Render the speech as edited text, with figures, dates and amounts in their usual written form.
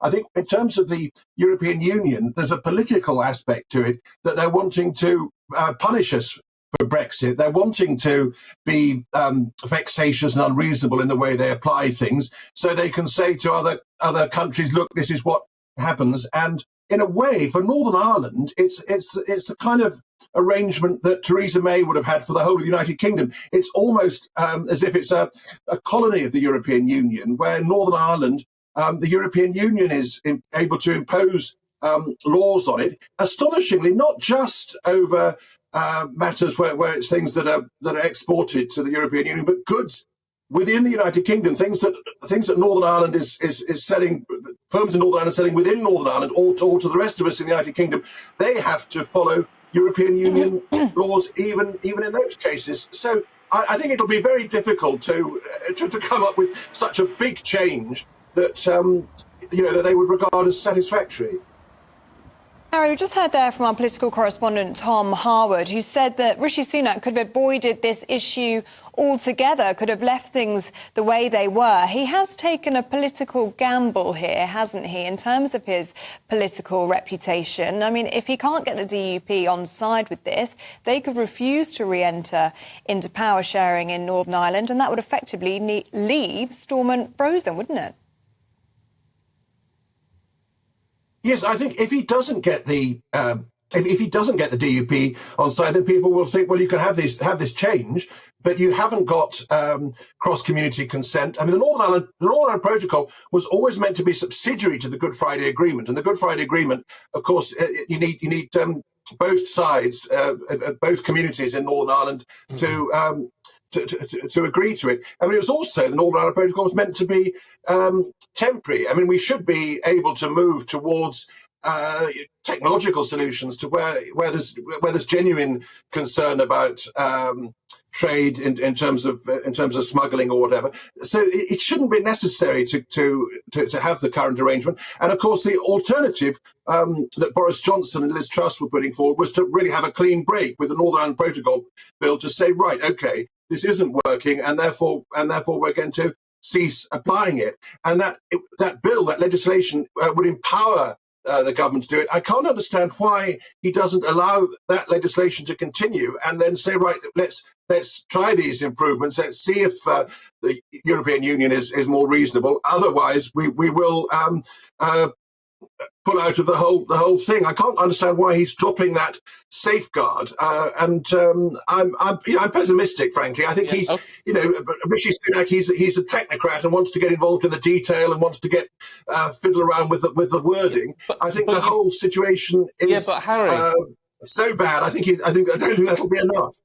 I think in terms of the European Union, there's a political aspect to it that they're wanting to punish us for Brexit. They're wanting to be vexatious and unreasonable in the way they apply things, so they can say to other countries, look, this is what happens. And in a way, for Northern Ireland, it's the kind of arrangement that Theresa May would have had for the whole of the United Kingdom. It's almost as if it's a colony of the European Union, where Northern Ireland, the European Union is able to impose laws on it, astonishingly, not just over matters where it's things that are exported to the European Union, but goods within the United Kingdom, things that Northern Ireland is selling, firms in Northern Ireland are selling within Northern Ireland, or to the rest of us in the United Kingdom, they have to follow European Union laws even in those cases. So I think it'll be very difficult to come up with such a big change that that they would regard as satisfactory. Harry, we just heard there from our political correspondent Tom Harwood, who said that Rishi Sunak could have avoided this issue altogether, could have left things the way they were. He has taken a political gamble here, hasn't he, in terms of his political reputation? I mean, if he can't get the DUP on side with this, they could refuse to re-enter into power sharing in Northern Ireland, and that would effectively leave Stormont frozen, wouldn't it? Yes, I think if he doesn't get the if he doesn't get the DUP on side, then people will think, well, you can have this change, but you haven't got cross-community consent. I mean, the Northern Ireland Protocol was always meant to be subsidiary to the Good Friday Agreement, and the Good Friday Agreement, of course, you need both sides, both communities in Northern Ireland to agree to it. I mean, it was also, the Northern Ireland Protocol was meant to be temporary. I mean, we should be able to move towards technological solutions to where there's genuine concern about trade in terms of smuggling or whatever. So it shouldn't be necessary to have the current arrangement. And of course, the alternative that Boris Johnson and Liz Truss were putting forward was to really have a clean break with the Northern Ireland Protocol bill to say, right, okay, this isn't working, and therefore we're going to cease applying it. And that bill, that legislation, would empower the government to do it. I can't understand why he doesn't allow that legislation to continue and then say, right, let's try these improvements. Let's see if the European Union is more reasonable. Otherwise, we will pull out of the whole thing. I can't understand why he's dropping that safeguard. And I'm pessimistic, frankly. I think he's, Rishi Sunak, he's a technocrat and wants to get involved in the detail and wants to get fiddle around with the wording. I think the whole situation is but Harry, so bad. I don't think that'll be enough.